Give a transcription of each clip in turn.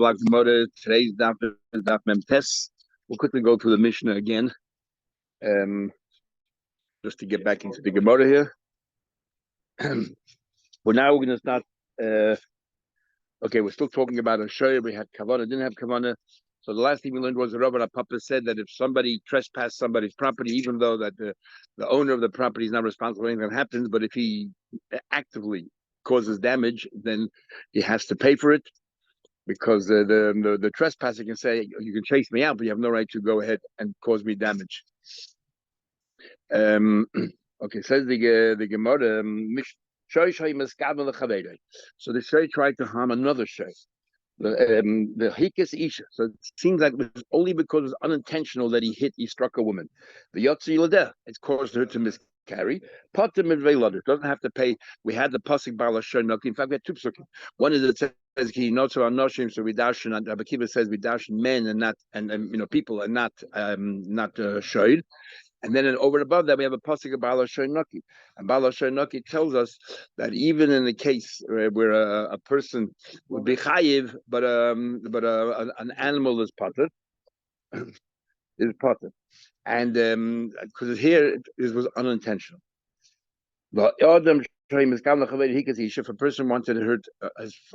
Bava Kama Daf. Today's daf is daf Memtes. We'll quickly go through the Mishnah again, just to get back into the Gemara here. Well, now we're going to start. Okay, we're still talking about a shoyer. We had kavana, didn't have kavana. So the last thing we learned was the Rabbi Papa said that if somebody trespassed somebody's property, even though that the owner of the property is not responsible for anything that happens, but if he actively causes damage, then he has to pay for it. Because the trespasser can say, you can chase me out, but you have no right to go ahead and cause me damage. Okay, says the Gemara, so the Shoy tried to harm another Shoy. The Hikis Isha. So it seems like it was only because it was unintentional that he struck a woman. The Yotzi Yodeh, it's caused her to miscarry. Potem and Veilad, doesn't have to pay. We had the Pasik Bala Shonok. In fact, we had two psukim. One is it says he not so anoshim, so we darshan. And Rabbi Kiva says we darshan men and not and people and not shoyd. And then over and above that, we have a pasuk of Bala Shoynaki. And Bala Shoynaki tells us that even in the case where a person would be chayiv, but an animal is potter, and because here it was unintentional. If a person wanted to hurt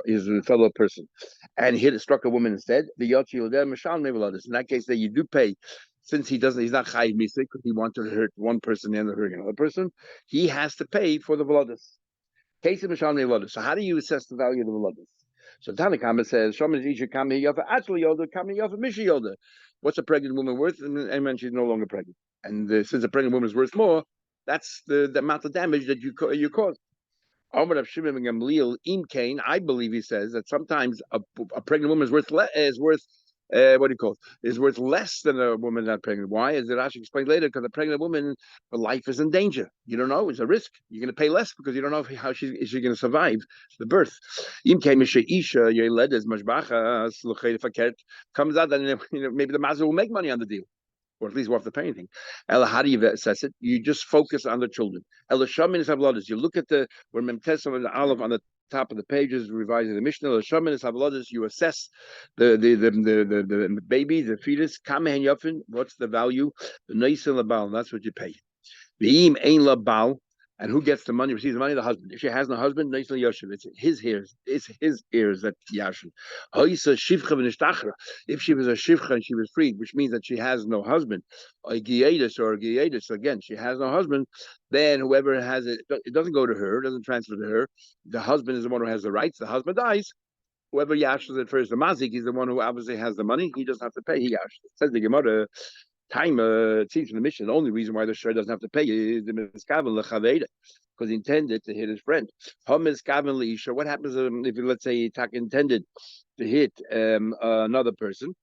his fellow person and struck a woman instead, the in that case that you do pay. Since he's not chayiv misa because he wanted to hurt one person and hurt another person, he has to pay for the v'ladus. Case of mishal v'ladus. So how do you assess the value of the v'ladus? So Tanakama says, "Shomer isha kami yofa atzli yoda kami yofa mishi yoda." What's a pregnant woman worth? And she's no longer pregnant. And since a pregnant woman is worth more, that's the amount of damage that you cause. I believe he says that sometimes a pregnant woman is worth is worth less than a woman not pregnant. Why? As the Rashi explained later, because a pregnant woman, her life is in danger. You don't know; it's a risk. You're going to pay less because you don't know how she's going to survive the birth. Comes out that maybe the master will make money on the deal, or at least won't have to pay anything. Ella, how do you assess it? You just focus on the children. Ella shamin is havladas. You look at where memtes of the olive on the top of the pages, revising the Mishnah. Ella shamin is havladas. You assess the baby, the fetus. Kamehen yafin. What's the value? The neisin labal. That's what you pay. Ve'im ein labal. And who gets the money? Receives the money? The husband. If she has no husband, it's his heirs. It's his heirs that yashin. If she was a shivcha and she was freed, which means that she has no husband, or giedus, again, she has no husband, then whoever has it doesn't go to her, it doesn't transfer to her. The husband is the one who has the rights. The husband dies. Whoever yashas it first, the mazik, he's the one who obviously has the money. He doesn't have to pay. He yashas. Says the Gemara. Time it seems from the mission. The only reason why the shor doesn't have to pay is the miskaven lechaveda, because he intended to hit his friend. Miskaven leisha. What happens if let's say Tak intended to hit another person?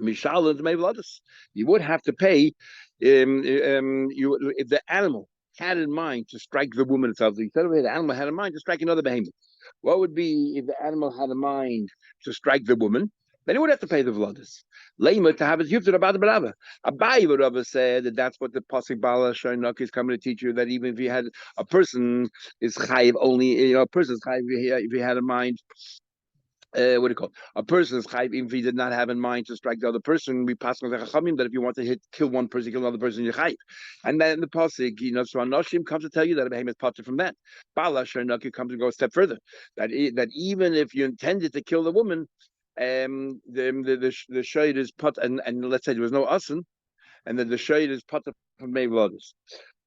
Mishalin mevladus. You would have to pay. If the animal had in mind to strike the woman itself, instead of the animal had in mind to strike another behemoth. What would be if the animal had in mind to strike the woman? Then he would have to pay the v'ladus. Lema to have his yufta about the Bava. Abai would have said that that's what the pasuk Bala Shoynok is coming to teach you, that even if you had a person is chayiv only, a person is chayiv if he had in mind. What do you call it? A person is chayiv even if he did not have in mind to strike the other person. We pass on the chachamim that if you want to kill one person, kill another person, you're chayiv. And then the pasuk, so Anoshim comes to tell you that a behemoth potter from that. Bala Shoynok comes to go a step further. That even if you intended to kill the woman, the shade is put and let's say there was no asin, and then the shade is put from Mevladis.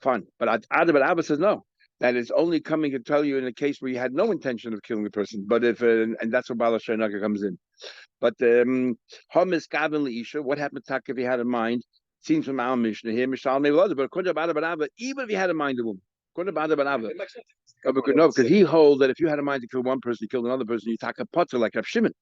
Fine, but Abba says no. That is only coming to tell you in a case where you had no intention of killing the person. But if and that's where Bala Shoynaka comes in. But Homis Gavin Leisha, what happened to if he had in mind? Seems from our Mishnah here, Mishal Mevladis, but according to Abba, even if he had in mind the woman, according to Abba, no, because he holds that if you had in mind to kill one person, you killed another person, you take a potter like Rav Shimon.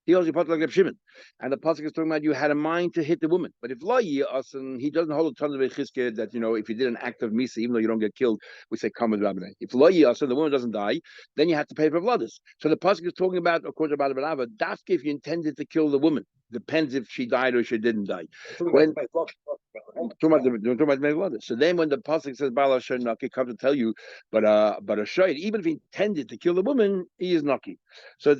He also put like Reb Shimon, and the pasuk is talking about you had a mind to hit the woman. But if lo asin, he doesn't hold a ton of echizke that if you did an act of misa, even though you don't get killed, we say kamad rabbanai. If lo asin, the woman doesn't die, then you have to pay for v'ladus. So the pasuk is talking about according to Bava, dafke if you intended to kill the woman. Depends if she died or she didn't die. When so then when the pasuk says Bala Naki comes to tell you, but a shayid, even if he intended to kill the woman, he is Naki. So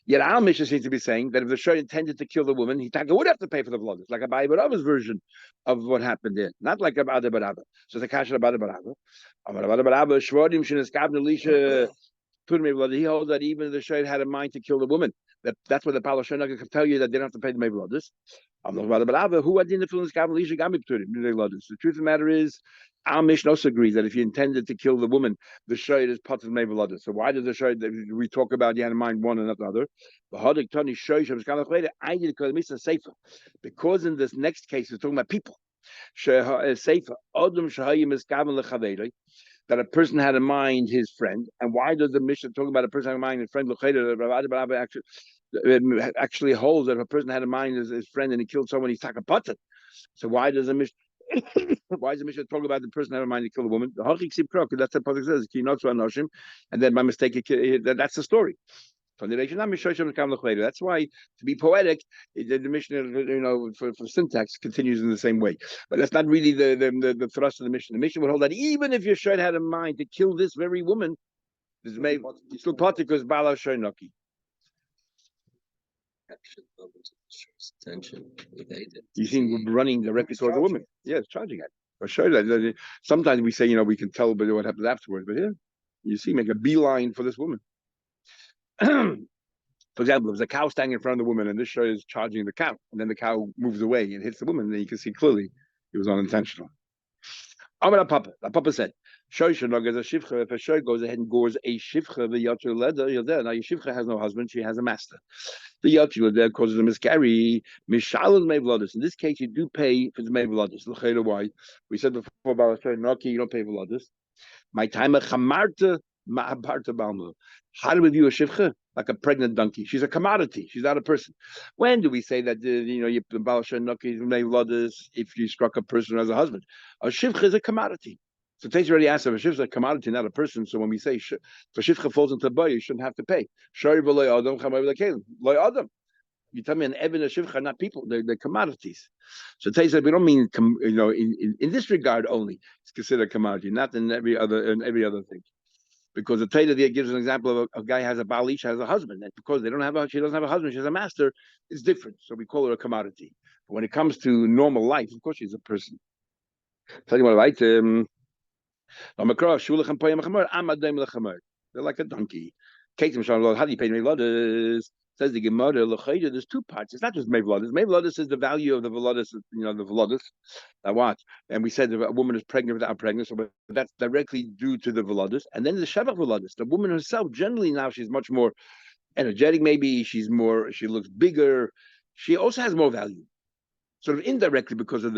yet our mission seems to be saying that if the shayid intended to kill the woman, he would have to pay for the blood. It's like a Ba'ibaraba's version of what happened there, not like a Ba'ibarabar. So the kasha Ba'ibarabar. Ba'ibarabar Shvarim Shiniskabna Lisha. He holds that even if the shayid had a mind to kill the woman, that's what the Palashanaka can tell you that they don't have to pay the Mevladis. Who had the truth of the matter is, our mission also agrees that if you intended to kill the woman, the shayid is part of the Mevladis. So why does the shayid we talk about you had in mind one and not the other? Because in this next case, we're talking about people. That a person had in mind his friend, and why does the Mishnah talk about a person having in mind his friend? Actually holds that if a person had in mind his friend and he killed someone, he's takapatan. So why does the Mishnah? Why is the Mishnah talk about the person having in mind to kill a woman? The Hachik Sib Krok, that's what the pasuk says. And then by mistake, that's the story. That's why, to be poetic, the Mishnah, for syntax, continues in the same way. But that's not really the thrust of the Mishnah. The Mishnah would hold that even if your shayid had in mind to kill this very woman, this may still part because Bala Shoynaki. You see, running directly towards the woman. Yeah, it's charging it. Or shayid. Sometimes we say, we can tell, but what happens afterwards. But here, you see, make a beeline for this woman. For example, there's a cow standing in front of the woman, and this show is charging the cow, and then the cow moves away and hits the woman, and then you can see clearly it was unintentional. The Papa said, "Shoyshanog as a shivcha. If a shoy goes ahead and gores a shivcha, the yatru leder, you're there. Now your shivcha has no husband; she has a master. The yatru leder causes a miscarry. Mishalon mevladus. In this case, you do pay for the mevladus. Why? We said before about a shoy naki, you don't pay vladus. My time a chamarta ma'abarta balma. How do we view a shivcha? Like a pregnant donkey. She's a commodity. She's not a person. When do we say that you if you struck a person as a husband? A shivcha is a commodity. So Tais already asked if a shivcha is a commodity, not a person. So when we say if a shivcha falls into a boy, you shouldn't have to pay. You tell me an Eben and a shivcha are not people; they're commodities. So Tais said we don't mean in this regard only. It's considered a commodity, not in every other thing. Because the Torah there gives an example of a guy has a Baal, Isha has a husband, and because she doesn't have a husband, she has a master. It's different, so we call her a commodity. But when it comes to normal life, of course, she's a person. Tell you what, right? They're like a donkey. How do you pay me? Says the Gemara, there's two parts. It's not just Mevladis. Mevladis is the value of the Veladis, the Veladis. What? And we said a woman is pregnant without pregnancy, so that's directly due to the Veladis. And then the Shevach Veladis, the woman herself, generally now she's much more energetic, maybe. She looks bigger. She also has more value. Sort of indirectly because of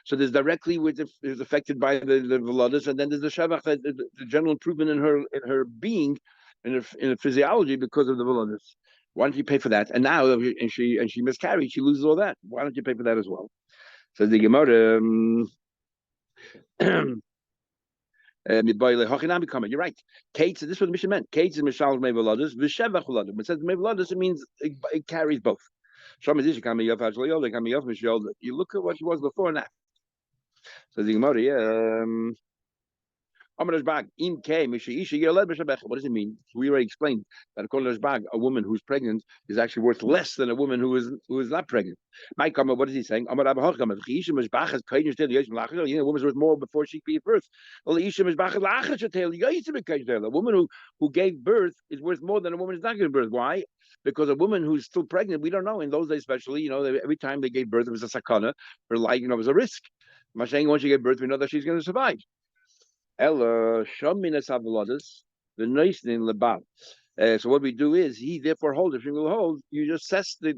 so there's directly which is affected by the Veladis, and then there's the Shevach, the general improvement in her being, in her physiology because of the Veladis. Why don't you pay for that? And now, and she miscarried, she loses all that. Why don't you pay for that as well? So the Gemara, you're right. Kate, this is what the mission meant. Kate is Mishal Mevaladus, Vishevach Vladus. When it says Mevaladus, it means it carries both. You look at what she was before and after. So the Gemara, what does it mean? We already explained that according to a woman who's pregnant is actually worth less than a woman who is not pregnant. What is he saying? A woman's worth more before she gave birth. A woman who gave birth is worth more than a woman who's not giving birth. Why? Because a woman who's still pregnant, we don't know. In those days, especially, every time they gave birth, it was a sakana. Her life, it was a risk. I'm saying once she gave birth, we know that she's going to survive. Ella Shaminas Avalodas, the nice in Lebab. So what we do is he therefore holds. If you will hold, you just assess the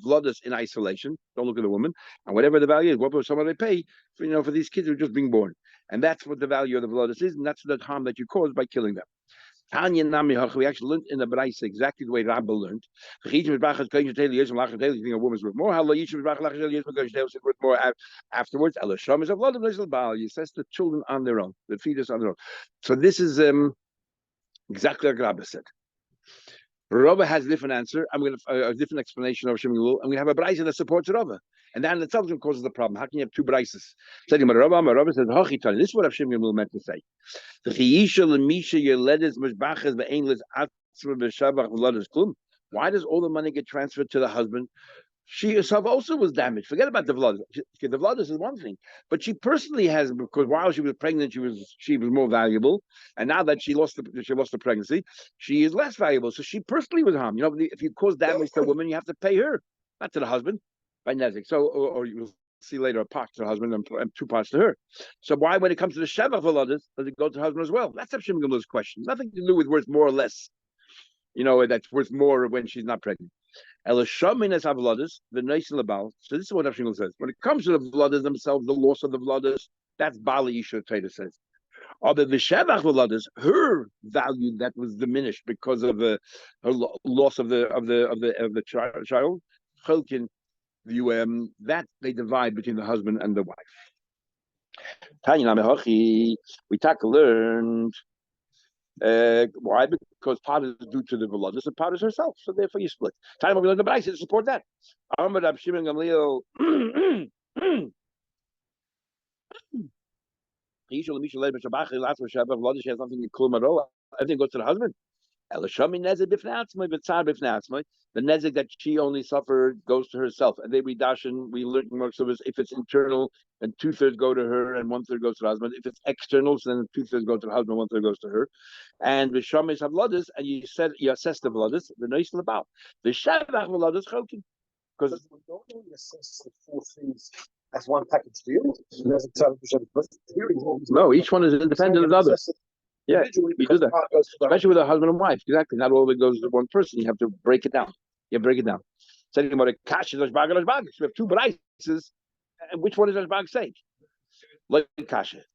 vlodas in isolation. Don't look at the woman, and whatever the value is, what will someone they pay for these kids who are just being born, and that's what the value of the vlodas is, and that's the harm that you cause by killing them. Tanya Nami we actually learned in the Braisa exactly the way Rabbi learned. You think a woman's worth more. Worth more afterwards. You assess the children on their own, the fetus on their own. So this is exactly like Rabbi said. Rava has a different answer. I'm going to a different explanation of Shimon Lul. I'm going to have a brisa that supports Rava, and that in itself causes the problem. How can you have two brises? Saying Rava says, "Hochitan." This is what Shimon Lul meant to say. The chiyisha lemisha yeledes mishbachas be'enlis atzma b'shavach v'lodes klum. Why does all the money get transferred to the husband? She herself also was damaged. Forget about the Vladas. The Vladas is one thing, but she personally has, because while she was pregnant, she was more valuable, and now that she lost the pregnancy, she is less valuable. So she personally was harmed. If you cause damage to a woman, you have to pay her, not to the husband, by nezik. So, or you will see later a part to the husband and two parts to her. So why, when it comes to the Shevach Vladas, does it go to the husband as well? That's Shimon Gamliel's question. Nothing to do with worth more or less. That's worth more when she's not pregnant. Elishamin Havladas, the nation Labal. So this is what Avshingal says. When it comes to the Vladas themselves, the loss of the Vladas, that's Bali Isha Taita says. Or the Vishevach Vladas, her value that was diminished because of her loss of the child, Chelkin, that they divide between the husband and the wife. Tanya Namehochi, we learned. Why? Because part is due to the Velonis and part is herself. So therefore you split. Time we learn the Braisa to support that. Ahmad Shimon Gamliel. Everything goes to the husband. The nezik that she only suffered goes to herself. And they redashin, we learned most of us, if it's internal, then 2/3 go to her and 1/3 goes to the husband. If it's external, then 2/3 go to the husband, 1/3 goes to her. And the shamis have blooders, and you assess the blooders, the nice about. The shavach blooders choking. Because we don't only assess the four things as one package deal. No, each one is independent of the other. Yeah, we do that, especially with a husband and wife. Exactly, not all of it goes to one person. You have to break it down. Saying about a kash is ashbag. We have two brises, and which one is ashbag say? Like kasha.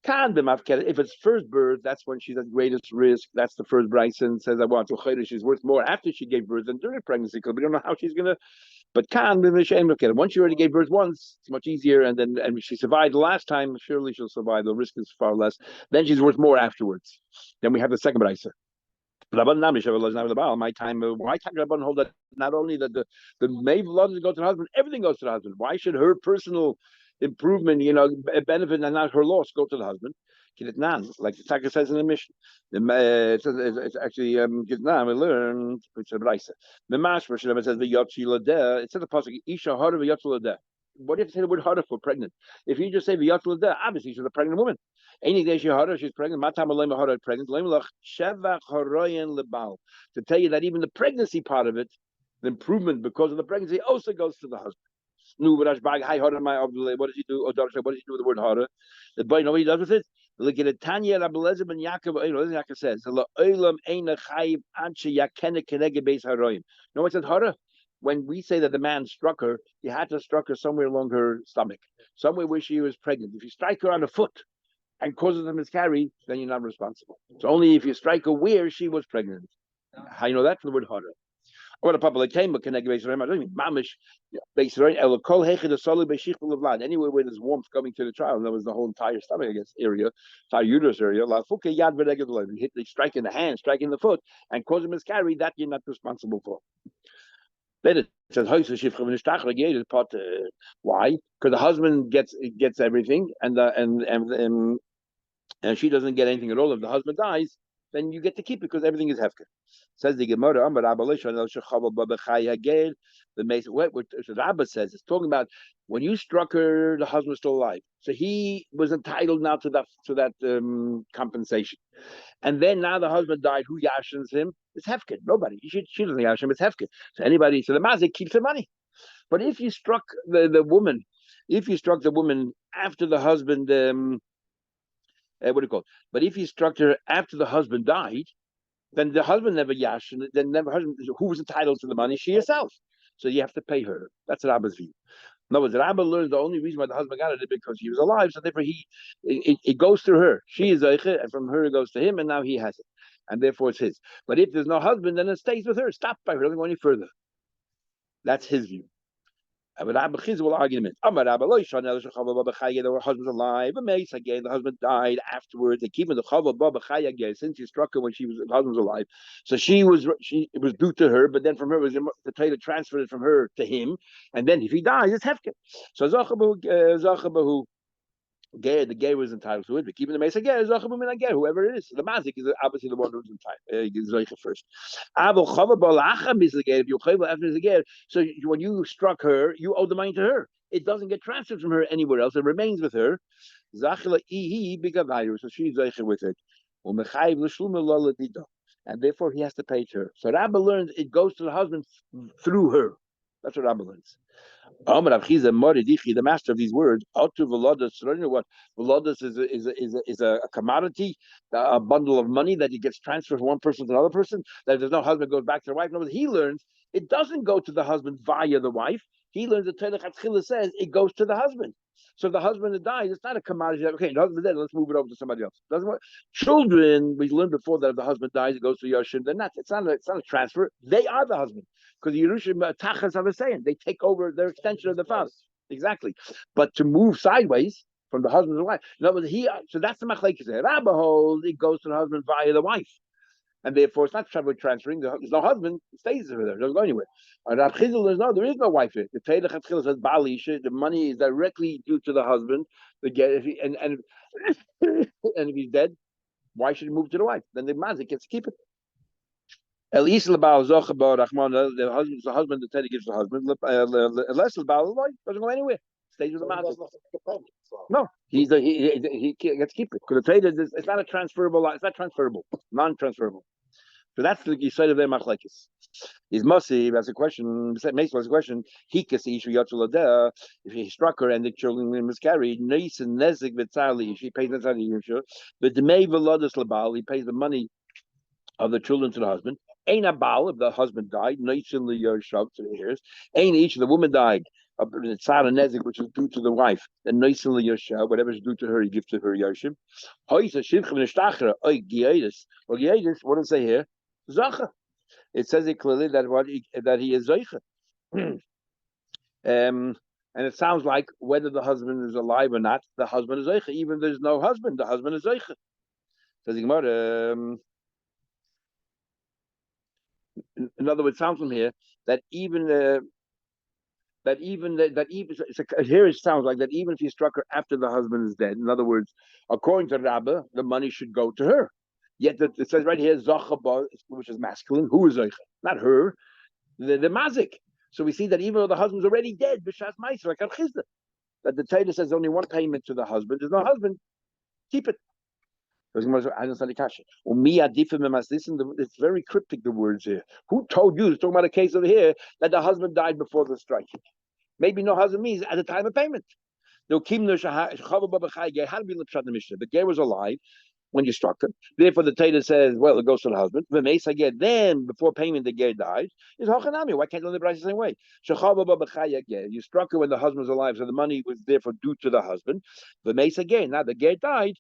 If it's first birth, that's when she's at greatest risk. That's the first brise and says, "I want to she's worth more after she gave birth than during pregnancy because we don't know how she's gonna." But once she already gave birth once, it's much easier, and she survived the last time. Surely she'll survive. The risk is far less. Then she's worth more afterwards. Then we have the second brisa. My time, why can't Rabban hold that not only that the maid blood go to the husband, everything goes to the husband? Why should her personal improvement, benefit and not her loss go to the husband? Like the Taka says in the mission. It's actually we learned it's a brisa. The mashma it says the yotzi it says the pasuk isha harder v'yotzi. What if you say the word harder for pregnant? If you just say v'yotzi obviously she's a pregnant woman. Any day she's pregnant. Matam harder pregnant. Shevach haroyen lebal. To tell you that even the pregnancy part of it, the improvement because of the pregnancy, also goes to the husband. What does he do? What does he do with the word harder? The boy, know what he does with it? Look at it. Tanya Rabbi Lezer ben Yaakov. Yaakov says, "Olam eina chayiv anshe yakene kenege beis haroyim." No one said harder. When we say that the man struck her, he had to struck her somewhere along her stomach, somewhere where she was pregnant. If you strike her on the foot and causes a miscarry, then you're not responsible. It's only if you strike her where she was pregnant. How you know that from the word harder? What a public came, but connect base mamish base anywhere where there's warmth coming to the child. That was the whole entire stomach, I guess, area, entire uterus area. You hit the strike in the hand, strike in the foot, and cause a miscarry. That you're not responsible for. Then it says part. Why? Because the husband gets everything, and she doesn't get anything at all. If the husband dies, then you get to keep it because everything is hefker. Says the Gemara, what Rabbi says, it's talking about when you struck her, the husband was still alive, so he was entitled now to that compensation. And then now the husband died. Who yashins him? It's hefker. Nobody. She doesn't yash him. It's hefker. So anybody. So the mazik keeps the money. But if you struck the woman, after the husband, what do you call it? But if you struck her after the husband died, then the husband never yash, and then never husband who was entitled to the money? She herself. So you have to pay her. That's Rabba's view. In other words, Rabba learns the only reason why the husband got it is because he was alive, so therefore it goes through her. She is Zeiche, and from her it goes to him, and now he has it. And therefore it's his. But if there's no husband, then it stays with her. Stop by her, doesn't go any further. That's his view. But Rabbi Chizah will argue in a minute. The husband's alive. Again, the husband died afterwards. They keep the Chava Baba Chaya again since he struck her when the husband was alive. So it was due to her, but then from her was the Torah transferred it from her to him, and then if he dies, it's hefker. So Zachabahu. The gay was entitled to it, but keeping the mesa ger, whoever it is. So the mazik is obviously the one who's entitled. First. If you after the ger, so when you struck her, you owe the money to her. It doesn't get transferred from her anywhere else. It remains with her. So she's zeicha with it. And therefore he has to pay to her. So Rabbi learns it goes to the husband through her. That's what Rabbi learns. The master of these words, what Velodas is a commodity, a bundle of money that gets transferred from one person to another person. That if there's no husband, goes back to the wife. No, he learns it doesn't go to the husband via the wife. He learns that Torah Chatzchila says it goes to the husband. So if the husband dies, it's not a commodity. Okay, the husband's dead. Let's move it over to somebody else. Doesn't work. Children, we learned before that if the husband dies, it goes to Yashim. They're not. It's not a transfer. They are the husband. Because the Yerushim Tachas have a saying, they take over their extension of the father. Exactly. But to move sideways from the husband to the wife, in other words, so that's the machlekes. Rabbi holds it goes to the husband via the wife, and therefore it's not transferring. There's no husband; it stays over there. It doesn't go anywhere. And Rab Chizul there is no wife here. The Torah Chatzchila says Balisha, the money is directly due to the husband. And if he's dead, why should he move to the wife? Then the mazik gets to keep it. The husband, the Teddy gives the husband. Unless the Baal doesn't go anywhere. Stays with the man. No, he gets to keep it. Because the Teddy, it's not a transferable. It's not transferable. Non-transferable. So that's the side of their machlekes. Is Mosi, that's a question, makes a question. He can see if he struck her and the children miscarried, Neis and Nezik Vitzali, she pays the but the May Velodas Labal, he pays the money of the children to the husband. Ain't a bal if the husband died, Neishin Shav to the heirs. Ain't each the woman died, Tzara Nezik, which is due to the wife, and Neishin Shav, whatever is due to her, he gives to her Yashim. Hoysa Shivchim Nishtachra, Oy Giedis. Well, Giedis, what does it say here? Zacha. It says it clearly that he is Zaycha. And it sounds like whether the husband is alive or not, the husband is Zaycha. Even if there's no husband, the husband is Zaycha. Says the Gemara. In other words, it sounds from here that even here it sounds like that even if he struck her after the husband is dead. In other words, according to Rabbah, the money should go to her. Yet it says right here, Zachaba, which is masculine. Who is Zaycha? Not her, the mazik. So we see that even though the husband's already dead, b'shas ma'aser, like al-chizda, that the Torah says only one payment to the husband. There's no husband, keep it. It's very cryptic, the words here. Who told you? It's talking about a case over here that the husband died before the strike. Maybe no husband means at the time of payment. The gay was alive when you struck him. Therefore, the Torah says, well, it goes to the husband. Then, before payment, the gay died. Is hachanami. Why can't you live the same way? You struck her when the husband was alive, so the money was therefore due to the husband. Now the gay died.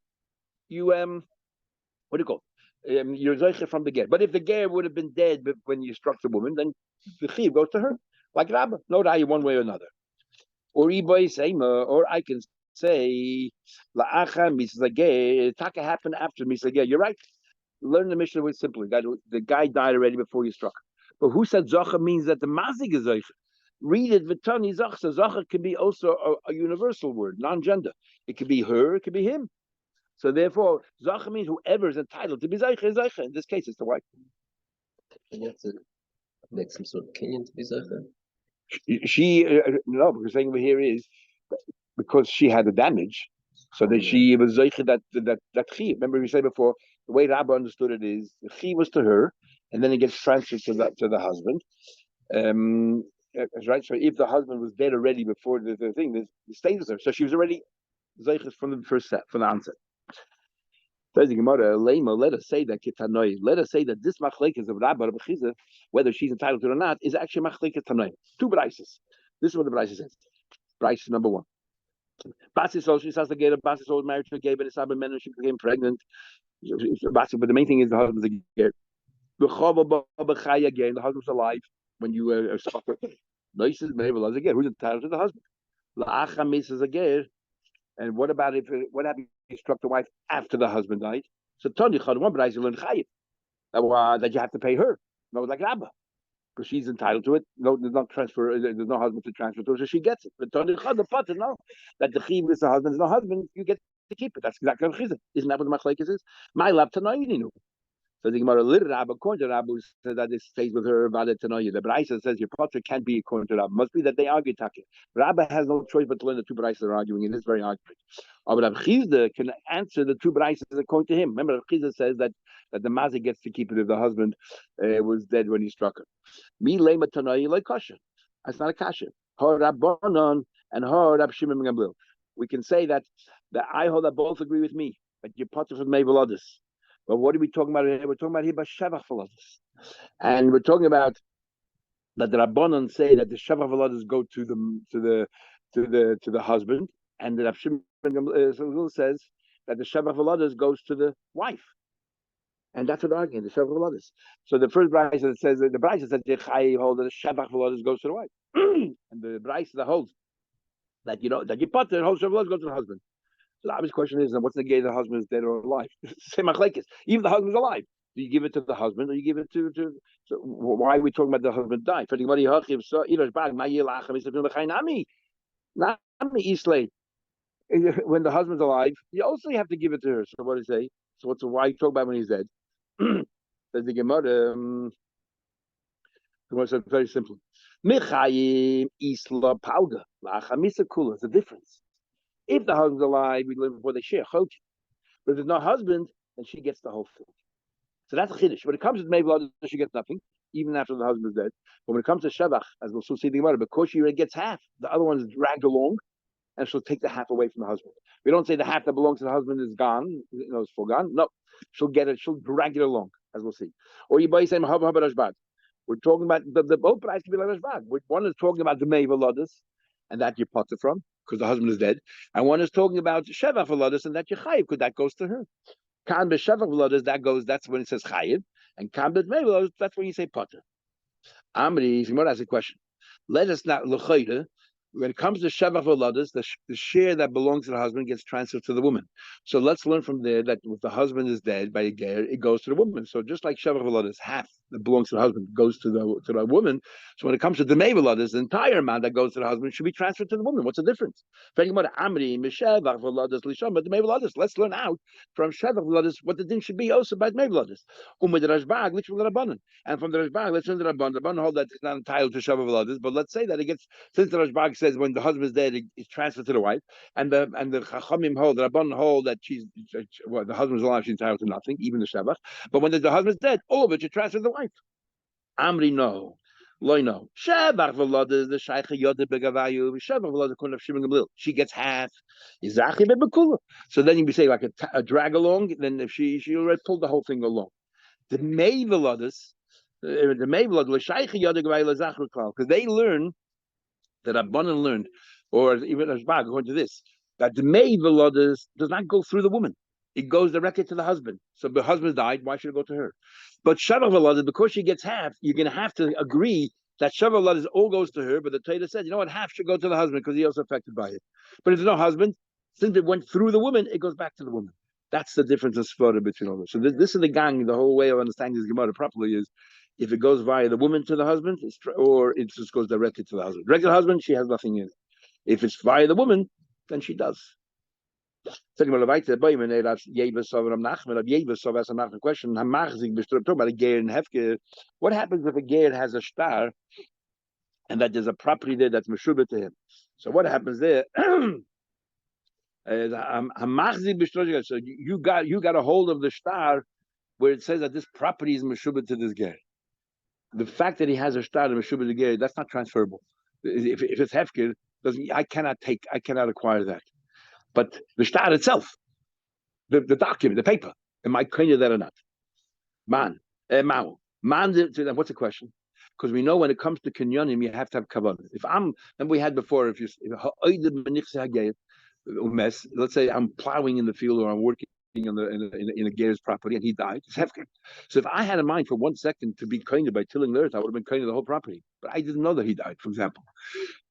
You what do you call it? You're zeicher from the ger. But if the ger would have been dead when you struck the woman, then the chiv goes to her, like Rabbah. No die one way or another. Or I can say la'acha mislager. Taka happened after mislager. You're right. Learn the Mishnah with simply. The guy died already before you struck. But who said zacha means that the mazik is zeicher? Read it. V'tani zacha. Zacha can be also a universal word, non-gender. It could be her. It could be him. So therefore, Zacha means whoever is entitled to be Zaycha is Zaycha. In this case, it's the wife. And you have to make some sort of Kenyan to be Zaycha? No, because saying over here is because she had the damage, so that she was Zaycha that Chi. Remember we said before, the way Rabbi understood it is the Chi was to her, and then it gets transferred to the husband. Right. So if the husband was dead already before the thing, it stays with her. So she was already Zaycha from the first set, from the onset. Says the Gemara, let us say that Kitanoi, let us say that this machlekes of Rabba Chizah, whether she's entitled to it or not, is actually machlekes Tanoi. Two brises. This is what the brise says. Brise number one. Basi she says the gay. Basi was married to a gay, but it's men and she became pregnant. But the main thing is the husband's a gay. The husband's alive when you struck her. Noises Mabel as a ger. Who's entitled to the husband? La'acha means a ger. And what about if what happened? He struck the wife after the husband died. So Tony Chad one, but I learn chayiv that you have to pay her. No, like Rabba, because she's entitled to it. No, there's no transfer. There's no husband to transfer to her, so she gets it. But Tony Chad the Potter, no, that the chiv is the husband. There's no husband. You get to keep it. That's exactly what chizuk. Isn't that what the machlekes is? My love to know you. So the Gemara little Rabbi, according to Rabbi, says that this stays with her about it to know you. The Braisa says your potter can't be according to Rabbi. Must be that they argue Taki. Rabbi has no choice but to learn the two Braisa are arguing in this very argument. But Rabbi Chizda can answer the two Braisas according to him. Remember, Rabbi Chizda says that the Mazi gets to keep it if the husband was dead when he struck her. Mi lema Tanoi like kasha. That's not a kasha. Har Rabbanon and Har Rab Shimon ben Gamliel. We can say that I hold that both agree with me. But your potter from Mabel others. But what are we talking about here? We're talking about here about Shavach Veladas. And we're talking about that the Rabbanon say that the Shavach Veladas go to the husband, and the Rav Shimon says that the Shavach Veladas goes to the wife. And that's what they're arguing, the Shavach Veladas. So the first Braisa that says the Braisa says the Chai hold that the Shavach Veladas goes to the wife. And the Braisa that holds that that you put the whole Shavach Veladas go to the husband. So the obvious question is, what's the gay the husband is dead or alive? Same machlekes. Even the husband's alive. Do you give it to the husband or you give it to so why are we talking about the husband died? When the husband's alive, you also have to give it to her. So what does he say? So why you talk about when he's dead? Says the Gemara, says very simple. Michayim isla pauga. Lachamisa kula. It's a difference. If the husband's alive, we live before they share. But if there's no husband, then she gets the whole thing. So that's a chiddush. When it comes to Mabel, she gets nothing, even after the husband is dead. But when it comes to Shavach, as we'll see the Gemara, because she already gets half, the other one is dragged along, and she'll take the half away from the husband. We don't say the half that belongs to the husband is gone, it's forgone. No, she'll get it, she'll drag it along, as we'll see. Or you buy say Rashbag. We're talking about the both price can be like Rashbag. One is talking about the Mabel and that you potter from, because the husband is dead. And one is talking about Shevach V'Lodas, and that you chayiv, because that goes to her. Kan b'Shevach V'Lodas, that's when it says chayiv. And Kan b'Mei that's when you say potter. Amri, if you want to ask a question, let us not l'chayda. When it comes to Shevach V'Lodas, the share that belongs to the husband gets transferred to the woman. So let's learn from there that if the husband is dead by a ger, it goes to the woman. So just like Shevach V'Lodas, half that belongs to the husband goes to the woman. So when it comes to Demei V'Lodas, the entire amount that goes to the husband should be transferred to the woman. What's the difference? Let's learn out from Shevach V'Lodas what the din should be also by Demei V'Lodas. And from the Rashbag, let's learn the Rabban. The Rabban hold that it's not entitled to Shevach V'Lodas, but let's say that it gets, since the Rashbag says when the husband is dead, it's transferred to the wife, and the Chachamim hold, the Rabban hold that the husband's alive, she's entitled to nothing, even the Shevach. But when the husband's dead, all of it should transfer to the wife. Amri no. Loy no. Shevach V'Lodas, the Shaycha Yodah Begavayu, Shevach V'Lodas Kun Shimon Gamliel. She gets half. Izachi Bebekula. So then you'd be saying like a drag along, then if she already pulled the whole thing along. The Mei V'Lodas, Shaycha Yodah Begavayu Zachru Klal, because they learn that Rabbanan learned, or even Rashbag, according to this, that the Mei V'Lodas does not go through the woman. It goes directly to the husband. So the husband died, why should it go to her? But Shavach V'Lodas, because she gets half, you're going to have to agree that Shavach V'Lodas all goes to her, but the Torah said, you know what, half should go to the husband because he's also affected by it. But if there's no husband, since it went through the woman, it goes back to the woman. That's the difference in Svara between all this. So this is the gang, the whole way of understanding this Gemara properly is, if it goes via the woman to the husband, or it just goes directly to the husband. Regular husband, she has nothing in it. If it's via the woman, then she does. Question: What happens if a ger has a star and that there's a property there that's meshubah to him? So what happens there? So you got a hold of the star where it says that this property is meshubah to this ger. The fact that he has a star and meshubah to ger, that's not transferable. If it's hefker, I cannot acquire that. But the star itself, the document, the paper, am I claiming that or not? Man, what's the question? Because we know when it comes to kinyonim, you have to have kavanah. And we had before, let's say I'm plowing in the field or I'm working in a Ger's property and he died, it's hefker. So if I had a mind for 1 second to be kind by tilling the earth, I would have been kind of the whole property. But I didn't know that he died, for example.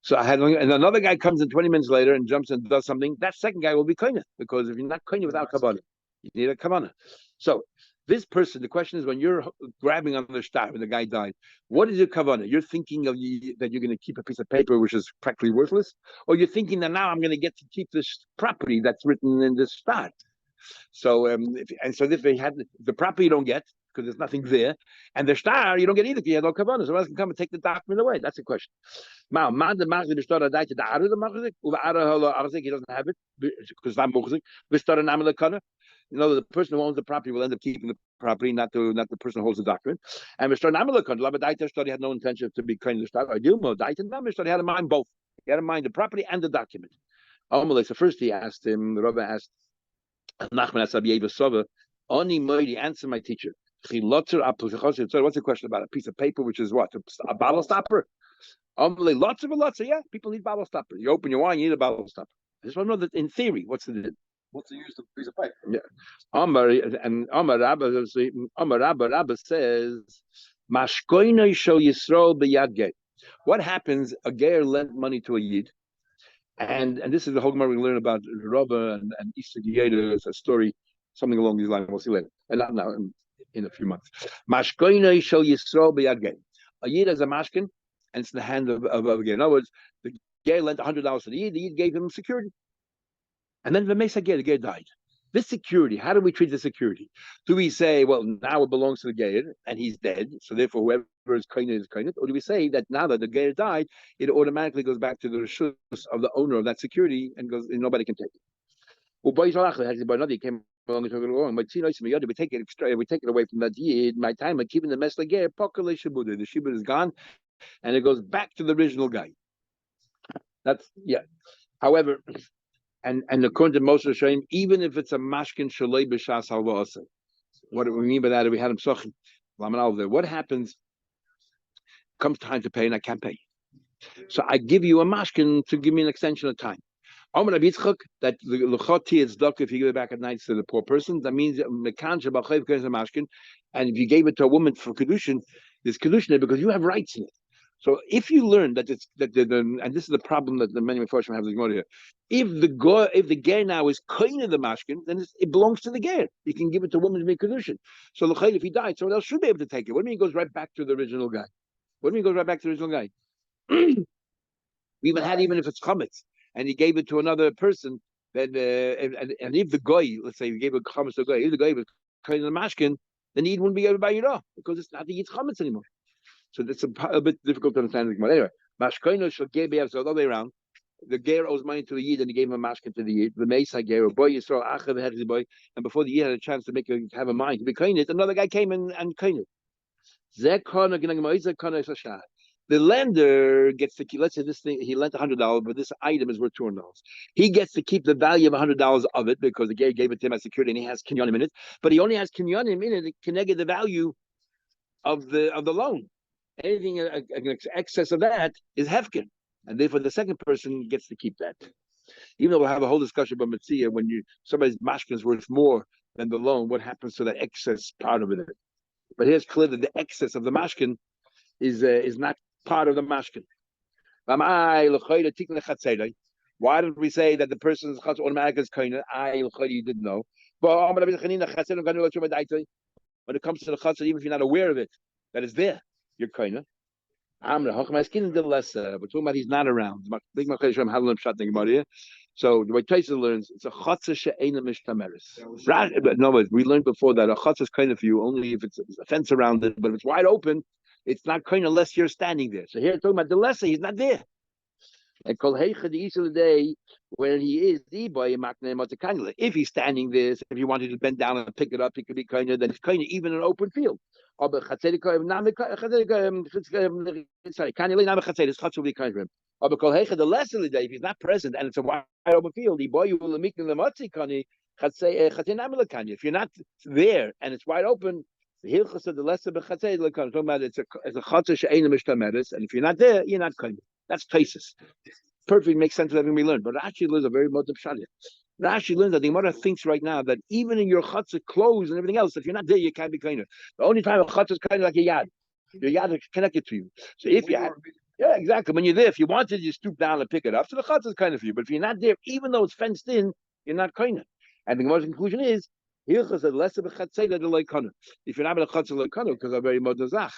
So I had, and another guy comes in 20 minutes later and jumps and does something. That second guy will be kind because if you're not kind without kavanah, you need a kavanah. So this person, the question is when you're grabbing on the star when the guy died, what is your kavanah? You're thinking of that you're going to keep a piece of paper which is practically worthless, or you're thinking that now I'm going to get to keep this property that's written in this star. So if they had the property, you don't get because there's nothing there, and the star you don't get either because you had no kavanah. So else can come and take the document away. That's the question. Now, man, the machzik the star died to the other the machzik, the other he doesn't have it because I'm machzik. We start an amel kana. You know, the person who owns the property will end up keeping the property, not the person who holds the document. And we start an amel kana. Labadaita study had no intention to be kind of the star. I do more daita. Now, study had in mind both. He had in mind the property and the document. So first he asked him. The rabbi asked Nachman Asabiyeva Sova, Oni Moidi, answer my teacher. So what's the question about? A piece of paper, which is what? A bottle stopper? Lots of yeah. People need bottle stopper. You open your wine, you need a bottle stopper. I just want to know that in theory, what's the use of a piece of paper? Yeah. Amar Rabba says, Mashkoinoi shel Yisrael b'yad gay. What happens? A gayer lent money to a yid. And this is the whole Gemara we learn about Rabba and Easter Giyeda. It's a story, something along these lines. We'll see later, and not now in a few months. Mashkoinoi shel Yisrael b'yad gay. A yid has a mashkin, and it's in the hand of a gay. In other words, the gay lent $100 to the yid gave him security, and then the gay died. This security, how do we treat the security? Do we say, well, now it belongs to the Geir and he's dead, so therefore whoever is kainah is kainah? Or do we say that now that the Geir died, it automatically goes back to the reshus of the owner of that security and goes, and nobody can take it? Well, he came along and took it along. We take it away from that yid. My time of keeping the mess like Geir, the shibud is gone, and it goes back to the original guy. That's However. And according to Moshe Hashem, even if it's a mashkin shalei b'shas halva, what do we mean by that? We had him sochim. What happens? Comes time to pay, and I can't pay. So I give you a mashkin to give me an extension of time. That the lechoti is duck if you give it back at night to the poor person. That means mekan shabachayv a mashkin, and if you gave it to a woman for kedushin, there's kedushin because you have rights in it. So if you learn that and this is the problem that the many Mefarshim have this here. If the ger now is kind of the mashkin, then it belongs to the ger. You can give it to a woman to make kedushin. So if he died, someone else should be able to take it. What do you mean it goes right back to the original guy? What do you mean it goes right back to the original guy? We even if it's chametz and he gave it to another person, then and if the guy, let's say, he gave a chametz to a guy, if the guy was kind of the mashkin, then he wouldn't be able to buy it off because it's not the yid's chametz anymore. So that's a bit difficult to understand. Anyway, mashkoino shel ger b'yad, so the other way around. The ger owes money to the yid, and he gave him a mashkin to the yid. The meisa ger, boy Yisrael achav hechzi boy, and before the yid had a chance to have a mind to be kainit, another guy came and kainit. The lender gets to keep. Let's say this thing he lent $100, but this item is worth $200. He gets to keep the value of $100 of it because the ger gave it to him as security, and he has kinyanim in it. But he only has kinyanim in it to connect the value of the loan. Anything in excess of that is hefkin, and therefore the second person gets to keep that. Even though we'll have a whole discussion about Metzia, when somebody's mashkin is worth more than the loan, what happens to that excess part of it? But here's clear that the excess of the mashkin is not part of the mashkin. Why did we say that the person's chatz automatically is kainah? You didn't know. But when it comes to the chatz, even if you're not aware of it, that is there. You're kainah. We're talking about he's not around. So the way Taisa learns, it's a chatzah she'ena mishtameres. No, we learned before that a chatzah is kainah for you only if it's a fence around it, but if it's wide open, it's not kainah unless you're standing there. So here talking about the lesser, he's not there. And kol heicha the issue of the day when he is the boy if he's standing there, if you wanted to bend down and pick it up, it could be kainah. Then it's kainah even in an open field. Sorry, the lesser the day if he's not present and it's a wide open field, the boy you will meet in the matzi kani. If you're not there and it's wide open, the hilchos of the lesser b'chatzei lekan. Talking about it's a chatzah she'ena mishtameres, and if you're not there, you're not kainah. That's Taisus. Perfect, makes sense of everything we learned. But actually, there's a very motive shadiyah. Rashi learns that the Gemara thinks right now that even in your chutzah clothes and everything else, if you're not there, you can't be kind of. The only time a chutzah is kind of like a yad. Your yad is connected to you. So if you had, yeah, exactly. When you're there, if you wanted, you stoop down and pick it up. So the chutzah is kind of for you. But if you're not there, even though it's fenced in, you're not kind of. And the Gemara's conclusion is, hilchos said less of a chatzela than like kind of. If you're not in a chatzah like kind of, because I'm very modazach.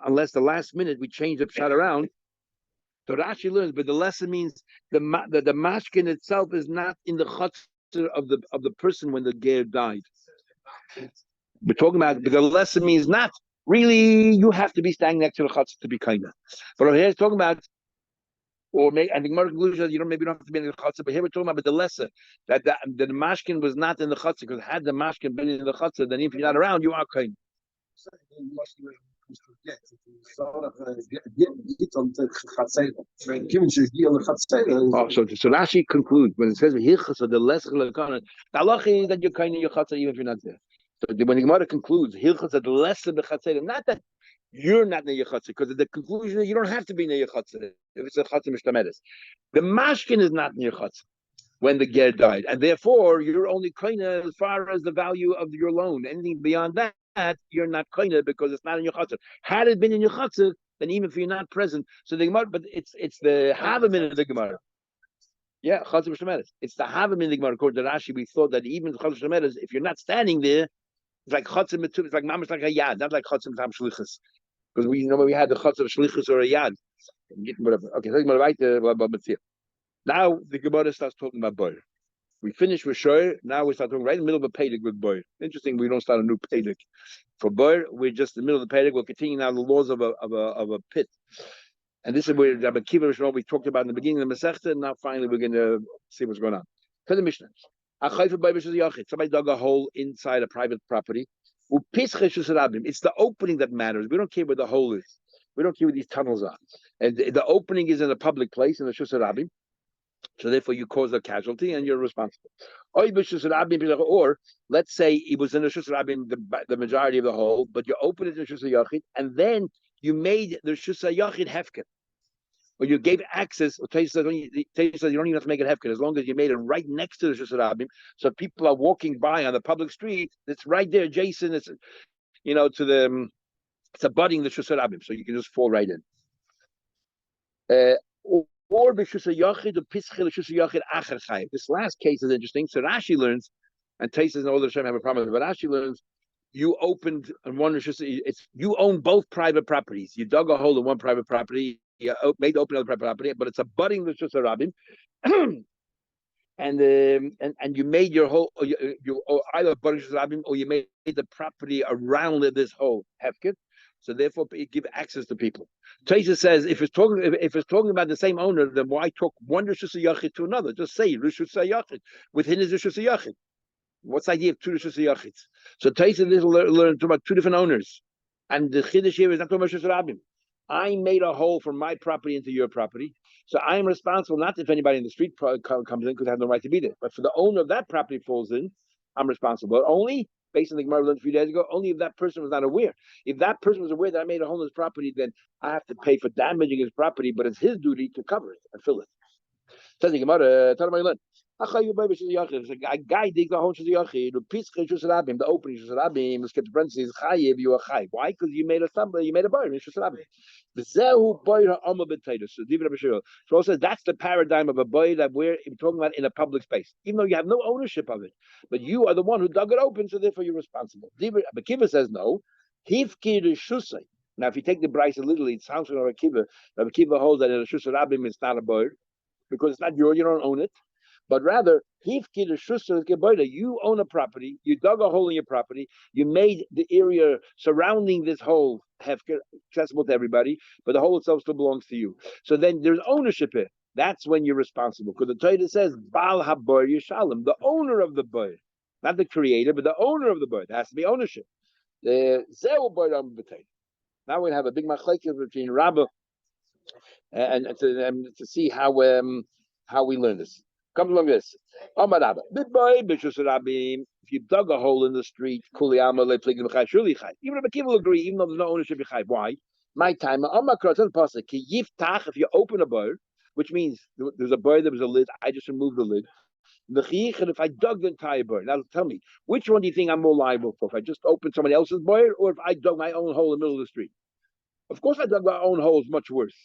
Unless the last minute we change the shot around. So Rashi learns, but the lesson means the mashkin itself is not in the chutzner of the person when the ger died. We're talking about, but the lesson means not really. You have to be standing next to the chutzner to be kinda. But over here it's talking about, or maybe, and the Gemara conclusion is maybe you don't have to be in the chutzner. But here we're talking about the lesson that the mashkin was not in the chutzner, because had the mashkin been in the chutzner, then if you're not around, you are kind. Oh, so Rashi concludes when it says so the less the halacha is that you're kind of your chatzah even if you're not there. So when the Gemara concludes hilchos the less of the chatzah, not that you're not near your chatzah, because the conclusion is you don't have to be near your chatzah if it's a chatzah mishtamedes. The mashkin is not near chatzah when the ger died, and therefore you're only kind of as far as the value of your loan. Anything beyond that, you're not kind of, because it's not in your chatzah. Had it been in your chatzah, then even if you're not present, so the Gemara, but it's the havamim of the Gemara. Yeah, chatzah mishtamedes. It's the havamim of the Gemara. According to Rashi, we thought that even chatzah mishtamedes, if you're not standing there, it's like chatzah mitzvah. It's like mamash like a yad, not like chatzah mitzvah shlichus. Because we when we had the chatzah shlichus or a yad. Whatever. Okay, now the Gemara starts talking about boy. We finished with Shoyer. Now we start talking right in the middle of a Pedic with boy. Interesting, we don't start a new Pedic. For boy, we're just in the middle of the Pedic. We'll continue now the laws of a pit. And this is where Rabbi Kiva Rishon we talked about in the beginning of the Masechta, and now finally we're going to see what's going on. To the Mishnah. Somebody dug a hole inside a private property. It's the opening that matters. We don't care where the hole is. We don't care where these tunnels are. And the opening is in a public place, in the Shus Rabim. So therefore you cause a casualty and you're responsible. Or let's say it was in the Shus Rabim, the majority of the hole, but you opened it in Shus Yachid, and then you made the Shus Yachid hefker. Or you gave access, or Taisa says you don't even have to make it hefker, as long as you made it right next to the Shus Rabim, so people are walking by on the public street, it's right there, Jason, it's to the it's abutting the Shus Rabim, so you can just fall right in. Or this last case is interesting. So Rashi learns, and Taisa and all the Shem have a problem with it, but Rashi learns you opened and one it's you own both private properties. You dug a hole in one private property, you made open another private property, but it's abutting the Shus Rabim. And you made your whole, or you either abutting Shus Rabim, or you made the property around this whole hefker. So therefore, you give access to people. Taisa says if it's talking about the same owner, then why talk one Rishus Yachid to another? Just say Rishus Yachid within his Rishus Yachid. What's the idea of two Rishus Yachids? So Taisa learn about two different owners, and the Chiddush here is not talking about Rishus Rabim. I made a hole from my property into your property, so I am responsible not if anybody in the street comes in because I have no right to be there, but for the owner of that property falls in, I'm responsible. But only based on the Gemara learned a few days ago, only if that person was not aware. If that person was aware that I made a hole in his property, then I have to pay for damaging his property, but it's his duty to cover it and fill it. Says the Gemara, a guy digs a hole in the opening Shus Rabim, skip the parentheses, chayiv, you are chayiv. Why? Because you made a bar in Shus Rabim. So also that's the paradigm of a boy that we're talking about in a public space, even though you have no ownership of it, but you are the one who dug it open, so therefore you're responsible. But Kiva says no. Now, if you take the Bryce literally, it sounds like Rabbi Kiva. Rabbi Kiva holds that in a Shus Rabim it's not a boy because it's not yours, you don't own it. But rather, you own a property, you dug a hole in your property, you made the area surrounding this hole hefker accessible to everybody, but the hole itself still belongs to you. So then there's ownership here. That's when you're responsible. Because the Torah says, Baal haboy yishalem, the owner of the boy. Not the creator, but the owner of the boy. There has to be ownership. Now we have a big machlekes between Rabbah and to see how we learn this. Comes along this. If you dug a hole in the street, even if a will agree, even though there's no ownership, why? My time, if you open a boy, which means there's a boy, there was a lid, I just removed the lid. The chiyichad, if I dug the entire board. Now tell me, which one do you think I'm more liable for? If I just opened somebody else's board, or if I dug my own hole in the middle of the street? Of course, I dug my own hole is much worse.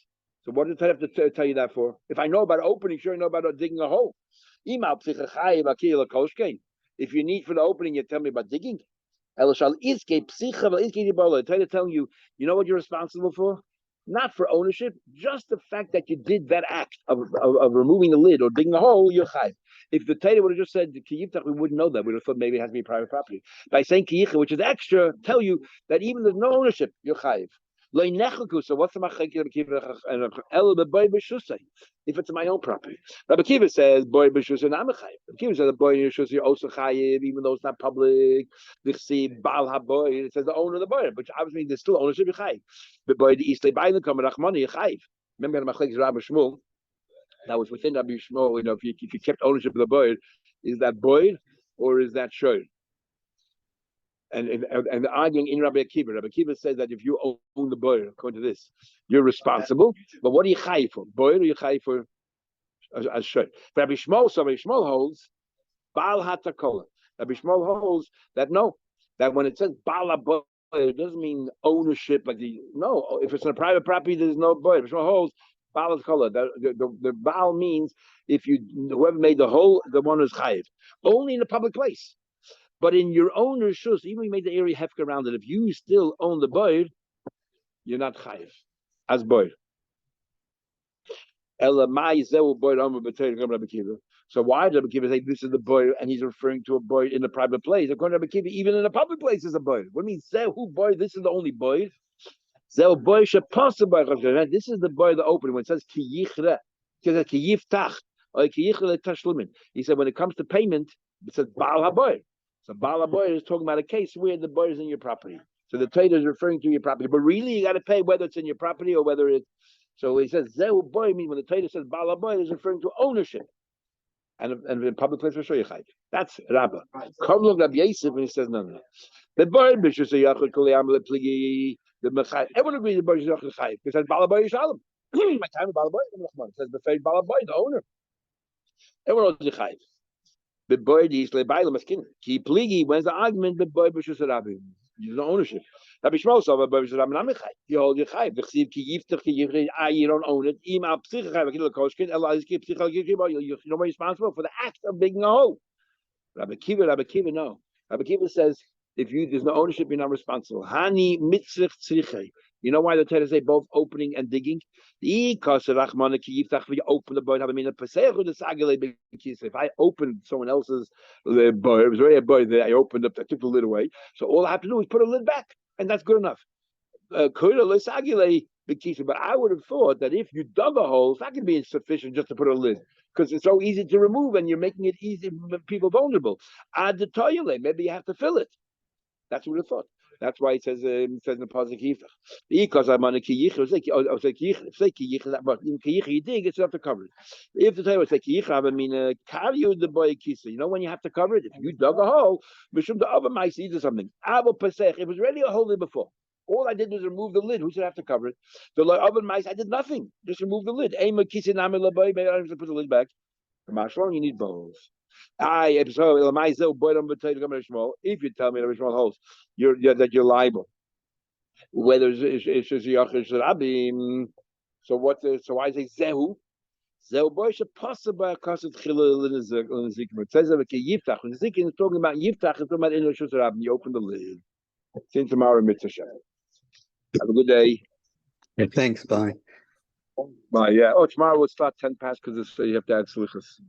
So what did I have to tell you that for? If I know about opening, sure I know about digging a hole. If you need for the opening, you tell me about digging. I try to tell you, you know what you're responsible for? Not for ownership, just the fact that you did that act of removing the lid or digging a hole, you're chayv. If the Torah would have just said kiyiftach, we wouldn't know that. We would have thought maybe it has to be private property. By saying kiyicha, which is extra, tell you that even there's no ownership, you're chayv. So what's the machek? If it's my own property, Rabbi Kiva says boy b'shus and I'm a chayv. Rabbi Kiva says the boy b'shus you're also chayiv, even though it's not public. Bal haboy, it says the owner of the boy, which obviously there's still ownership. Chayiv. The boy the east by the kamer rachmani chayiv. Remember the machek Rabbi Shmuel that was within Rabbi Shmuel. You know, if you kept ownership of the boy, is that boy or is that shoy? And the arguing in Rabbi Akiva says that if you own the boy, according to this, you're responsible. But what are you chayiv for? Boy or you chayiv for as shoy? Rabbi Shmuel holds Baal Hatakola. Rabbi Shmuel holds that no, that when it says Baal HaBoy, it doesn't mean ownership. Like no, if it's in a private property, there's no boy. Rabbi Shmuel holds Baal Hatakola. The Baal means if whoever made the hole, the one is chayiv. Only in a public place. But in your own rishus, even if you made the area hefka around it, if you still own the boy, you're not chayiv as boy. So why did Rabbi Kiva say this is the boy, and he's referring to a boy in a private place? According to Rabbi Kiva, even in a public place is a boy. What do you mean zehu boy? This is the only boy. Zehu boy shepasav. This is the boy the opening when it says kiyichre, because kiyiftach or kiyichre tashlumin. He said when it comes to payment, it says baal haboy. So Baal HaBoy is talking about a case where the boy is in your property. So the Torah is referring to your property. But really, you got to pay whether it's in your property or whether it's... So he says, Zehu boy, means when the Torah says Baal HaBoy, is referring to ownership. And in public place, for sure, that's Rabbah. Come look at Yosef, and he says, no. The boy, everyone agrees the boy is Yachid Chayv. He says, Baal HaBoy Yishalom. My time, Baal HaBoy, it says, the Baal HaBoy, the owner. Everyone knows Yachid. The boy is lebayla maskin. Ki pligi. When's the argument? The boy b'shus Rabbi. You no ownership. Rabbi Shmuel saw the boy b'shus Rabbi namichai. You hold your chayv. The chsiv ki yiftach ki yivri. You don't own it. Im al psicha chayv. Ki l'koshkin. El al ki psicha ki you're not responsible for the act of digging a hole. Rabbi Kiva, no. Rabbi Kiva says if there's no ownership, you're not responsible. Hani mitzrich tzrichei. You know why the Torah say both opening and digging? If I opened someone else's boy, it was already a boy that I opened up, I took the lid away. So all I have to do is put a lid back, and that's good enough. But I would have thought that if you dug a hole, it's not going to be sufficient just to put a lid, because it's so easy to remove, and you're making it easy for people vulnerable. Add the toilet, maybe you have to fill it. That's what we thought. That's why it says in the pasuk yiftach. Because I'm on a kiyich, but in kiyich you dig, it's enough to cover it. If the Torah would say kiyich, I mean carry the boy kisa. You know when you have to cover it? If you dug a hole, mishum the other mice either something. Avo pesach. It was already a hole there before. All I did was remove the lid. Who should have to cover it? The oven mice. I did nothing. Just remove the lid. Maybe I don't have to put the lid back. For mashlon, you need bowls. If you tell me that Rishon holds that you're liable, whether it's Rabim, so why is it Zehu? Zehu boy should possibly cause it chilul in the It says that Yiftach. When the Zikin is talking about Yiftach, it's talking about in Rishon Rabim. You open the lid. See you tomorrow, Mitzvah. Have a good day. Yeah, thanks. Bye. Bye. Yeah. Oh, tomorrow we'll start 10 past because you have to add slichas.